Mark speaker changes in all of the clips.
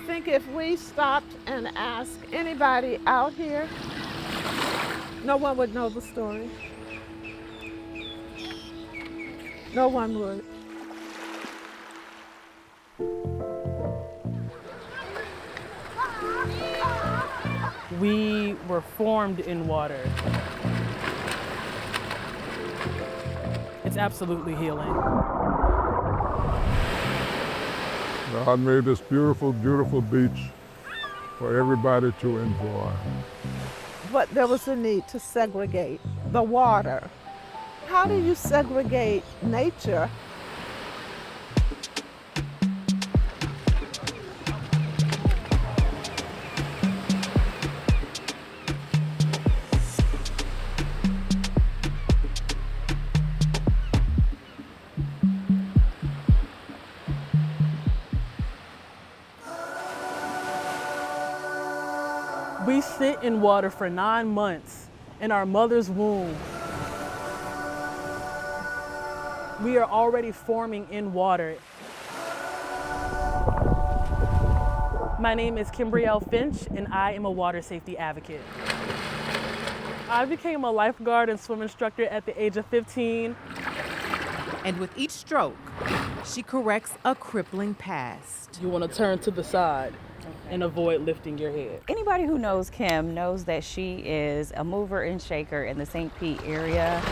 Speaker 1: think if we stopped and asked anybody out here, no one would know the story. No one would.
Speaker 2: We were formed in water. It's absolutely healing.
Speaker 3: God made this beautiful, beautiful beach for everybody to enjoy.
Speaker 1: But there was a need to segregate the water. How do you segregate nature?
Speaker 2: We sit in water for 9 months in our mother's womb. We are already forming in water. My name is Kimbrielle Finch, and I am a water safety advocate. I became a lifeguard and swim instructor at the age of 15.
Speaker 4: And with each stroke, she corrects a crippling past.
Speaker 2: You want to turn to the side and avoid lifting your head.
Speaker 5: Anybody who knows Kim knows that she is a mover and shaker in the St. Pete area.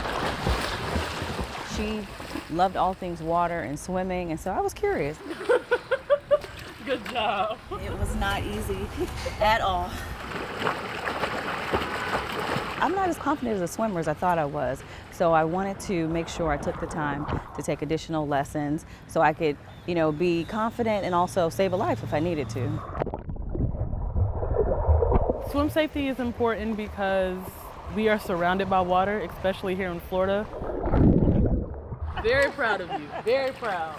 Speaker 5: She loved all things water and swimming, and so I was curious.
Speaker 2: Good job.
Speaker 5: It was not easy at all. I'm not as confident as a swimmer as I thought I was, so I wanted to make sure I took the time to take additional lessons so I could, be confident and also save a life if I needed to.
Speaker 2: Swim safety is important because we are surrounded by water, especially here in Florida. Very proud of you, very proud.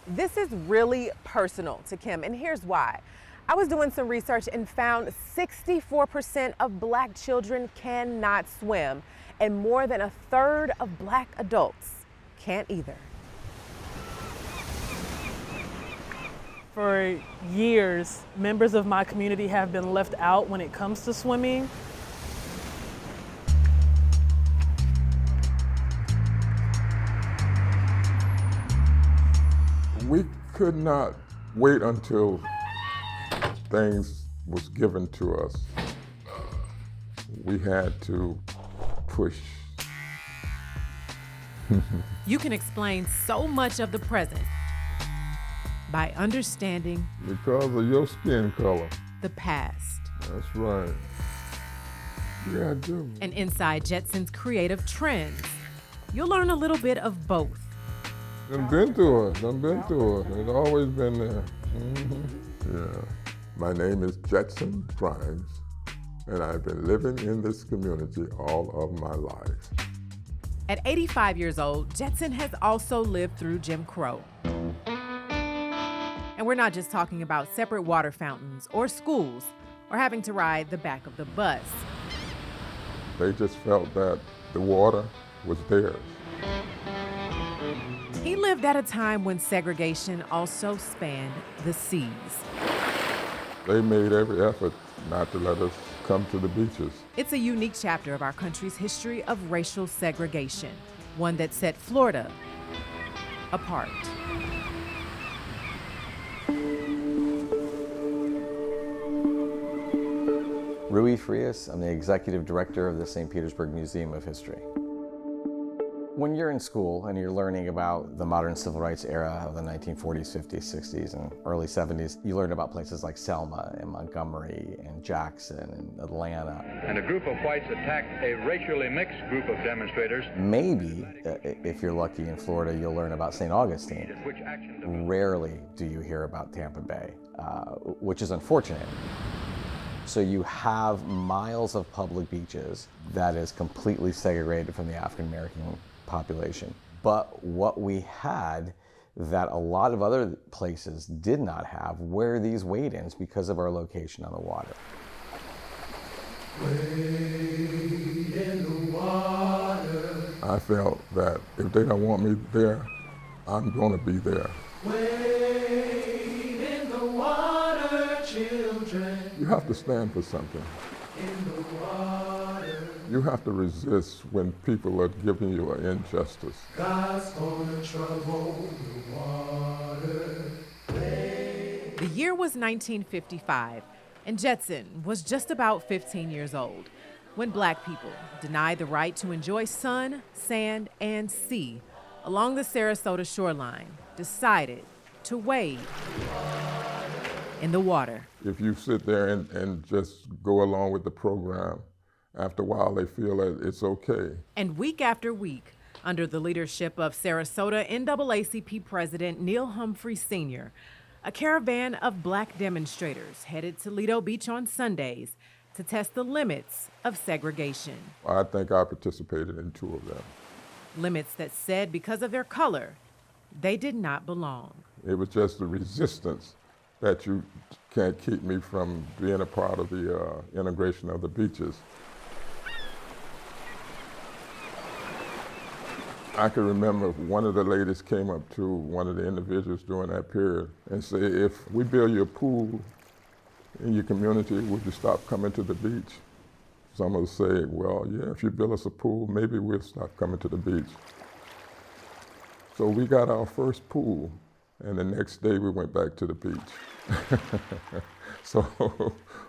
Speaker 6: This is really personal to Kim, and here's why. I was doing some research and found 64% of Black children cannot swim, and more than a third of Black adults can't either.
Speaker 2: For years, members of my community have been left out when it comes to swimming.
Speaker 3: We could not wait until things was given to us. We had to push.
Speaker 4: You can explain so much of the present by understanding
Speaker 3: Because of your skin color.
Speaker 4: the past.
Speaker 3: That's right. Yeah, I do.
Speaker 4: And inside Jetson's creative trends, you'll learn a little bit of both.
Speaker 3: Done been through it. It's always been there. Yeah. My name is Jetson Grimes, and I've been living in this community all of my life.
Speaker 4: At 85 years old, Jetson has also lived through Jim Crow. And we're not just talking about separate water fountains or schools or having to ride the back of the bus.
Speaker 3: They just felt that the water was theirs.
Speaker 4: He lived at a time when segregation also spanned the seas.
Speaker 3: They made every effort not to let us come to the beaches.
Speaker 4: It's a unique chapter of our country's history of racial segregation, one that set Florida apart.
Speaker 7: Rui Frias, I'm the executive director of the St. Petersburg Museum of History. When you're in school and you're learning about the modern civil rights era of the 1940s, 50s, 60s, and early 70s, you learn about places like Selma and Montgomery and Jackson and Atlanta.
Speaker 8: And a group of whites attacked a racially mixed group of demonstrators.
Speaker 7: Maybe, if you're lucky in Florida, you'll learn about St. Augustine. Rarely do you hear about Tampa Bay, which is unfortunate. So you have miles of public beaches that is completely segregated from the African American population. But what we had that a lot of other places did not have were these wade-ins because of our location on the water.
Speaker 3: Wade in the water. I felt that if they don't want me there, I'm gonna be there. Wade. You have to stand for something. You have to resist when people are giving you an injustice.
Speaker 4: The year was 1955, and Jetson was just about 15 years old when Black people, denied the right to enjoy sun, sand, and sea along the Sarasota shoreline, decided to wade in the water.
Speaker 3: If you sit there and just go along with the program, after a while they feel that it's okay.
Speaker 4: And week after week, under the leadership of Sarasota NAACP President Neil Humphrey Sr., a caravan of Black demonstrators headed to Lido Beach on Sundays to test the limits of segregation.
Speaker 3: I think I participated in 2 of them.
Speaker 4: Limits that said because of their color, they did not belong.
Speaker 3: It was just the resistance that you can't keep me from being a part of the integration of the beaches. I can remember one of the ladies came up to one of the individuals during that period and said, if we build you a pool in your community, would you stop coming to the beach? Some will say, well, yeah, if you build us a pool, maybe we'll stop coming to the beach. So we got our first pool, and the next day we went back to the beach. So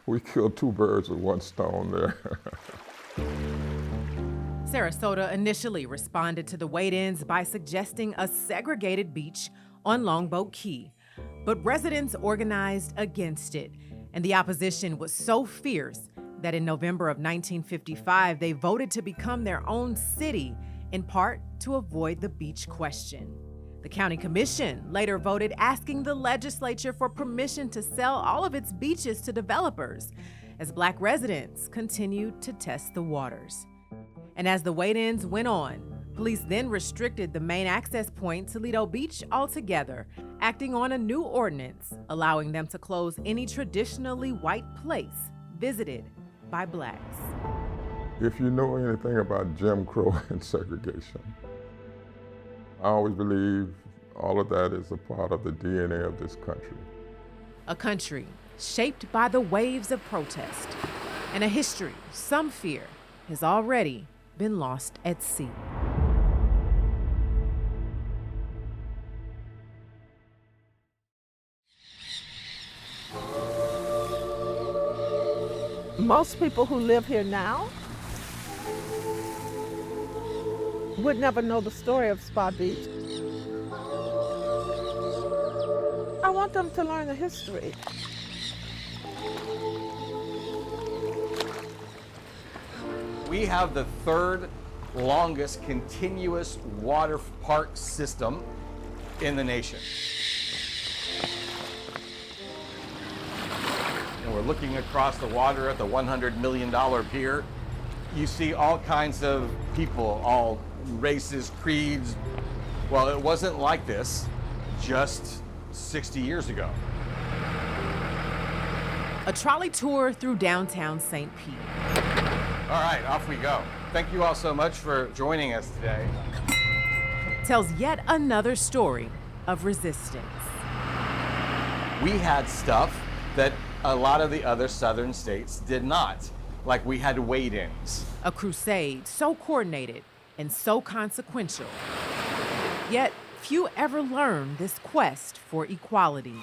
Speaker 3: we killed 2 birds with 1 stone there.
Speaker 4: Sarasota initially responded to the wade-ins by suggesting a segregated beach on Longboat Key, but residents organized against it, and the opposition was so fierce that in November of 1955, they voted to become their own city, in part to avoid the beach question. The county commission later voted asking the legislature for permission to sell all of its beaches to developers, as Black residents continued to test the waters. And as the wade-ins went on, police then restricted the main access point to Lido Beach altogether, acting on a new ordinance allowing them to close any traditionally white place visited by Blacks.
Speaker 3: If you know anything about Jim Crow and segregation, I always believe all of that is a part of the DNA of this country.
Speaker 4: A country shaped by the waves of protest, and a history some fear has already been lost at sea.
Speaker 1: Most people who live here now would never know the story of Spa Beach. I want them to learn the history.
Speaker 7: We have the 3rd longest continuous water park system in the nation. And we're looking across the water at the $100 million pier. You see all kinds of people, all races, creeds. Well, it wasn't like this just 60 years ago.
Speaker 4: A trolley tour through downtown St. Pete.
Speaker 7: All right, off we go. Thank you all so much for joining us today.
Speaker 4: Tells yet another story of resistance.
Speaker 7: We had stuff that a lot of the other southern states did not, like we had wade-ins.
Speaker 4: A crusade so coordinated and so consequential. Yet few ever learn this quest for equality.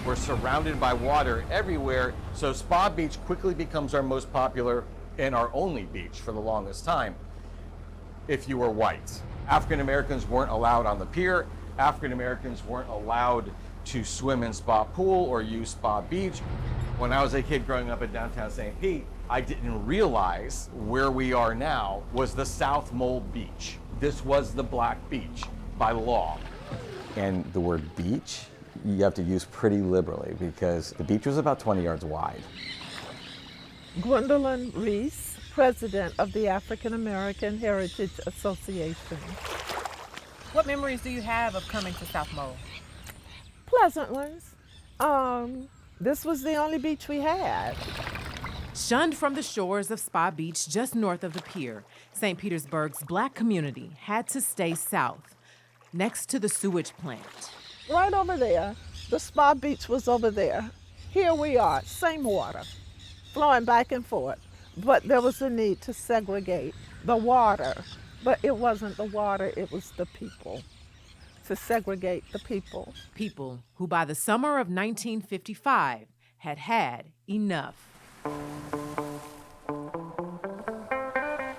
Speaker 7: We're surrounded by water everywhere, so Spa Beach quickly becomes our most popular and our only beach for the longest time if you were white. African Americans weren't allowed on the pier. African Americans weren't allowed to swim in Spa Pool or use Spa Beach. When I was a kid growing up in downtown St. Pete, I didn't realize where we are now was the South Mole Beach. This was the Black Beach by law. And the word beach, you have to use pretty liberally because the beach was about 20 yards wide.
Speaker 1: Gwendolyn Reese, president of the African American Heritage Association.
Speaker 4: What memories do you have of coming to South Mole?
Speaker 1: Pleasant ones. This was the only beach we had.
Speaker 4: Shunned from the shores of Spa Beach just north of the pier, St. Petersburg's Black community had to stay south, next to the sewage plant.
Speaker 1: Right over there, The spa beach was over there. Here we are, same water, flowing back and forth. But there was a need to segregate the water. But it wasn't the water, it was the people. To segregate the people.
Speaker 4: People who by the summer of 1955 had had enough.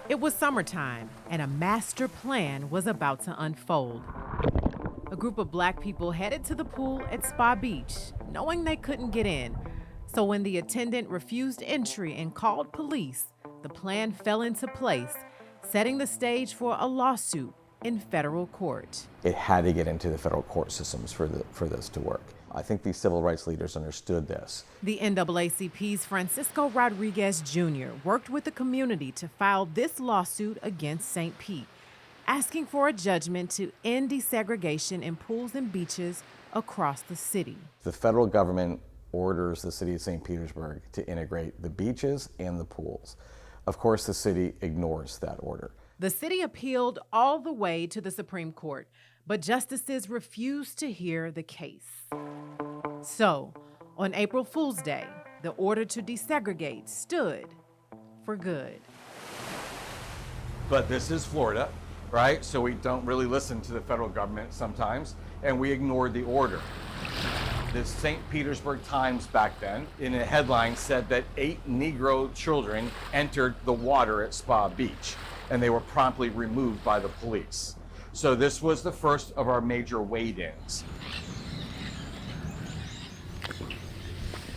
Speaker 4: It was summertime, and a master plan was about to unfold. A group of Black people headed to the pool at Spa Beach, knowing they couldn't get in. So when the attendant refused entry and called police, the plan fell into place, setting the stage for a lawsuit in federal court.
Speaker 7: It had to get into the federal court systems for this to work. I think these civil rights leaders understood this.
Speaker 4: The NAACP's Francisco Rodriguez Jr. worked with the community to file this lawsuit against St. Pete, asking for a judgment to end desegregation in pools and beaches across the city.
Speaker 7: The federal government orders the city of St. Petersburg to integrate the beaches and the pools. Of course, the city ignores that order.
Speaker 4: The city appealed all the way to the Supreme Court, but justices refused to hear the case. So, on April Fool's Day, the order to desegregate stood for good.
Speaker 9: But this is Florida, right? So we don't really listen to the federal government sometimes, and we ignored the order. The St. Petersburg Times back then, in a headline, said that 8 Negro children entered the water at Spa Beach, and they were promptly removed by the police. So this was the first of our major wade-ins.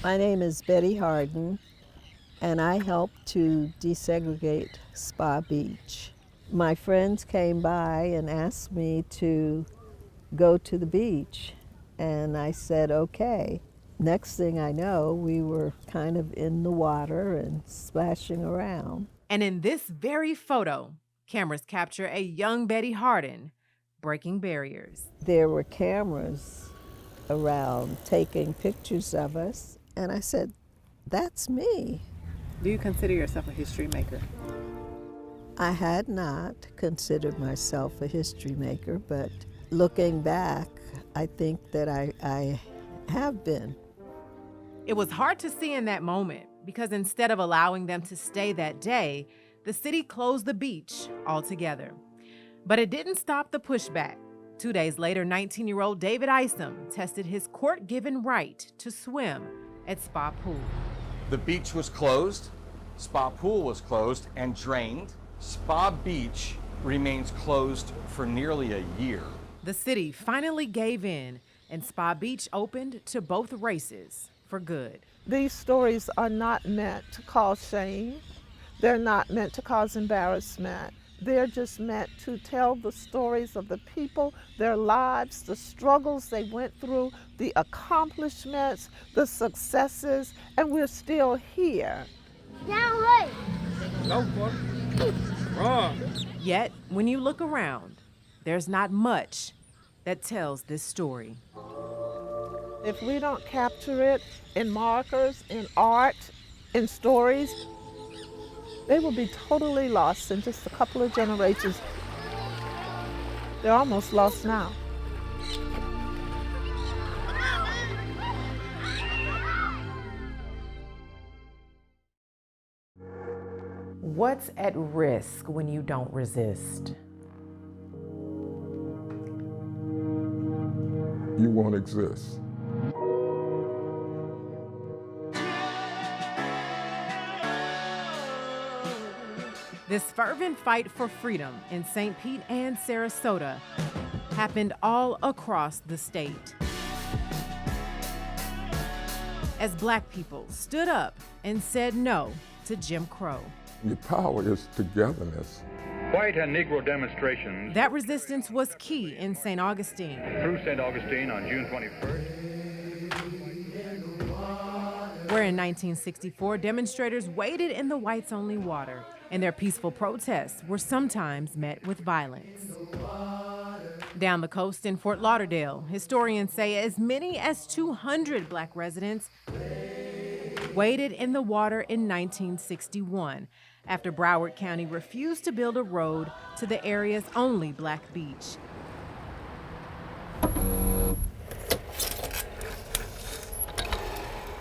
Speaker 10: My name is Betty Harden, and I helped to desegregate Spa Beach. My friends came by and asked me to go to the beach, and I said, okay. Next thing I know, we were kind of in the water and splashing around.
Speaker 4: And in this very photo, cameras capture a young Betty Harden breaking barriers.
Speaker 10: There were cameras around taking pictures of us, and I said, that's me.
Speaker 11: Do you consider yourself a history maker?
Speaker 10: I had not considered myself a history maker, but looking back, I think that I have been.
Speaker 4: It was hard to see in that moment because instead of allowing them to stay that day, the city closed the beach altogether. But it didn't stop the pushback. 2 days later, 19-year-old David Isom tested his court-given right to swim at Spa Pool.
Speaker 9: The beach was closed, Spa Pool was closed and drained. Spa Beach remains closed for nearly a year.
Speaker 4: The city finally gave in, and Spa Beach opened to both races for good.
Speaker 1: These stories are not meant to cause shame. They're not meant to cause embarrassment. They're just meant to tell the stories of the people, their lives, the struggles they went through, the accomplishments, the successes, and we're still here.
Speaker 12: Down right.
Speaker 4: Yet, when you look around, there's not much that tells this story.
Speaker 1: If we don't capture it in markers, in art, in stories, they will be totally lost in just a couple of generations. They're almost lost now.
Speaker 6: What's at risk when you don't resist?
Speaker 3: You won't exist.
Speaker 4: This fervent fight for freedom in St. Pete and Sarasota happened all across the state. As Black people stood up and said no to Jim Crow.
Speaker 3: Your power is togetherness.
Speaker 8: White and Negro demonstrations
Speaker 4: That resistance was key in St. Augustine.
Speaker 8: through St. Augustine on June 21st.
Speaker 4: Where in 1964, demonstrators waded in the whites-only water, and their peaceful protests were sometimes met with violence. Down the coast in Fort Lauderdale, historians say as many as 200 Black residents waded in the water in 1961 after Broward County refused to build a road to the area's only Black beach.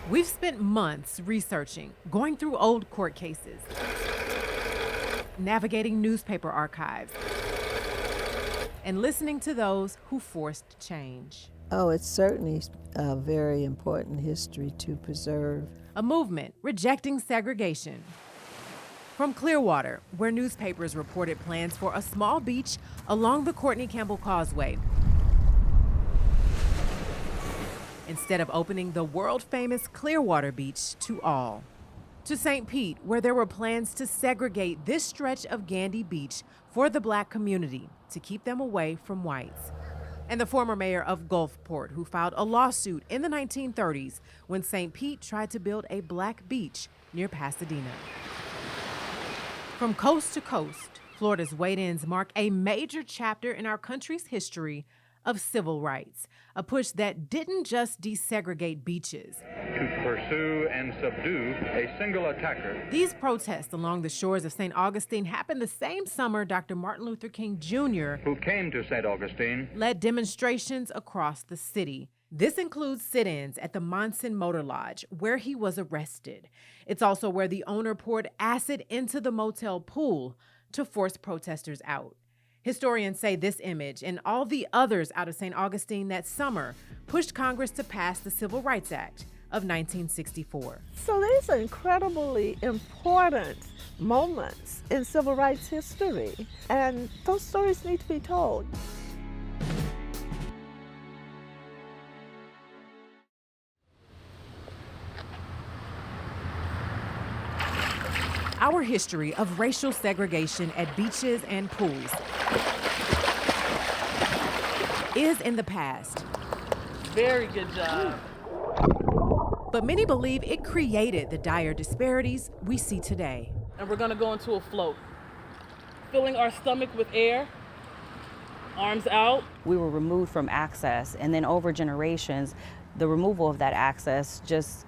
Speaker 4: We've spent months researching, going through old court cases, navigating newspaper archives, and listening to those who forced change.
Speaker 10: Oh, it's certainly a very important history to preserve.
Speaker 4: A movement rejecting segregation. From Clearwater, where newspapers reported plans for a small beach along the Courtney Campbell Causeway, instead of opening the world-famous Clearwater Beach to all. To St. Pete, where there were plans to segregate this stretch of Gandy Beach for the Black community to keep them away from whites. And the former mayor of Gulfport, who filed a lawsuit in the 1930s when St. Pete tried to build a black beach near Pasadena. From coast to coast, Florida's wade-ins mark a major chapter in our country's history of civil rights, a push that didn't just desegregate beaches.
Speaker 8: To pursue and subdue a single attacker.
Speaker 4: These protests along the shores of St. Augustine happened the same summer Dr. Martin Luther King Jr.
Speaker 8: who came to St. Augustine
Speaker 4: led demonstrations across the city. This includes sit-ins at the Monson Motor Lodge, where he was arrested. It's also where the owner poured acid into the motel pool to force protesters out. Historians say this image and all the others out of St. Augustine that summer pushed Congress to pass the Civil Rights Act of 1964.
Speaker 1: So these are incredibly important moments in civil rights history, and those stories need to be told.
Speaker 4: Our history of racial segregation at beaches and pools is in the past.
Speaker 2: Very good job.
Speaker 4: But many believe it created the dire disparities we see today.
Speaker 2: And we're gonna go into a float. Filling our stomach with air, arms out.
Speaker 5: We were removed from access, and then over generations, the removal of that access just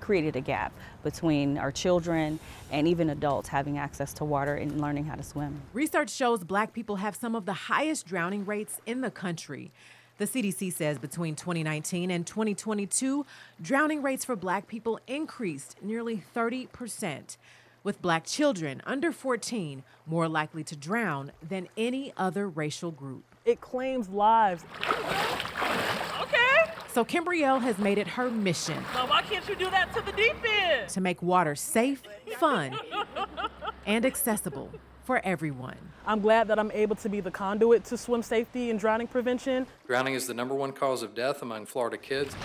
Speaker 5: created a gap between our children and even adults having access to water and learning how to swim.
Speaker 4: Research shows Black people have some of the highest drowning rates in the country. The CDC says between 2019 and 2022, drowning rates for Black people increased nearly 30%, with Black children under 14 more likely to drown than any other racial group.
Speaker 2: It claims lives.
Speaker 4: So Kimbrielle has made it her mission.
Speaker 2: Now why can't you do that to the deep end?
Speaker 4: To make water safe, fun, and accessible for everyone.
Speaker 2: I'm glad that I'm able to be the conduit to swim safety and drowning prevention.
Speaker 12: Drowning is the #1 cause of death among Florida kids.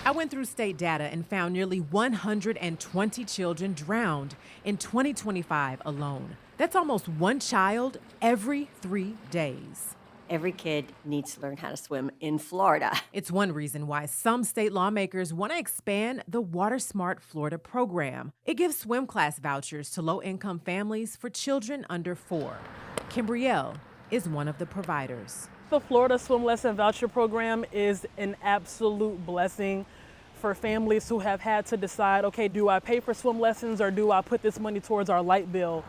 Speaker 4: I went through state data and found nearly 120 children drowned in 2025 alone. That's almost one child every 3 days.
Speaker 13: Every kid needs to learn how to swim in Florida.
Speaker 4: It's one reason why some state lawmakers want to expand the Water Smart Florida program. It gives swim class vouchers to low-income families for children under 4. Kimbrielle is one of the providers.
Speaker 2: The Florida Swim Lesson Voucher Program is an absolute blessing for families who have had to decide, okay, do I pay for swim lessons or do I put this money towards our light bill?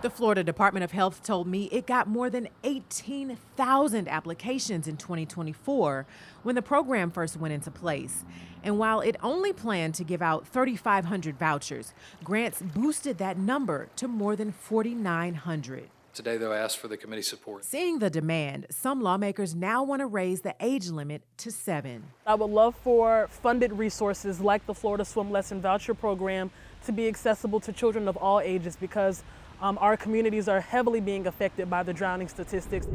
Speaker 4: The Florida Department of Health told me it got more than 18,000 applications in 2024 when the program first went into place. And while it only planned to give out 3,500 vouchers, grants boosted that number to more than 4,900.
Speaker 12: Today, though, I asked for the committee support.
Speaker 4: Seeing the demand, some lawmakers now want to raise the age limit to 7.
Speaker 2: I would love for funded resources like the Florida Swim Lesson Voucher Program to be accessible to children of all ages because our communities are heavily being affected by the drowning statistics.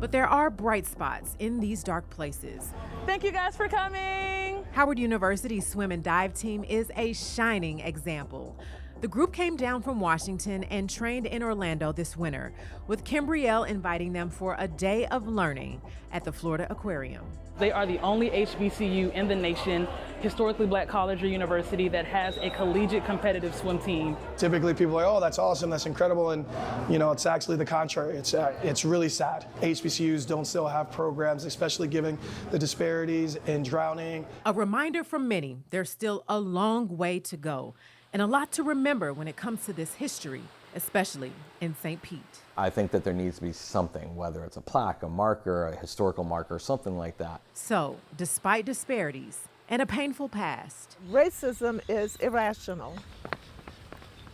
Speaker 4: But there are bright spots in these dark places.
Speaker 2: Thank you guys for coming.
Speaker 4: Howard University's swim and dive team is a shining example. The group came down from Washington and trained in Orlando this winter, with Kimbrielle inviting them for a day of learning at the Florida Aquarium.
Speaker 2: They are the only HBCU in the nation, historically Black college or university, that has a collegiate competitive swim team.
Speaker 14: Typically people are like, oh, that's awesome, that's incredible, and it's actually the contrary. It's really sad. HBCUs don't still have programs, especially given the disparities in drowning.
Speaker 4: A reminder from many, there's still a long way to go and a lot to remember when it comes to this history especially in St. Pete.
Speaker 7: I think that there needs to be something, whether it's a plaque, a marker, a historical marker, something like that.
Speaker 4: So, despite disparities and a painful past,
Speaker 1: Racism is irrational.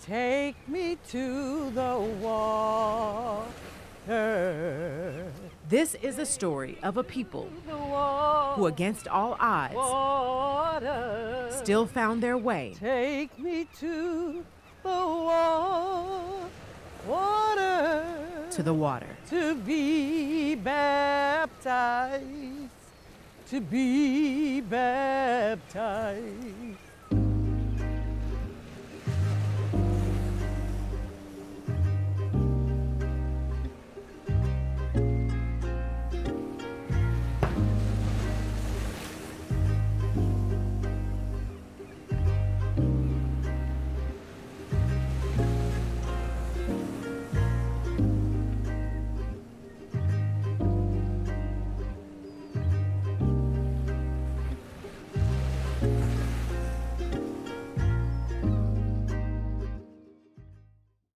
Speaker 15: Take me to the water.
Speaker 4: this is a story of a people who, against all odds, still found their way
Speaker 15: Take me to the water.
Speaker 4: to the water.
Speaker 15: To be baptized. To be baptized.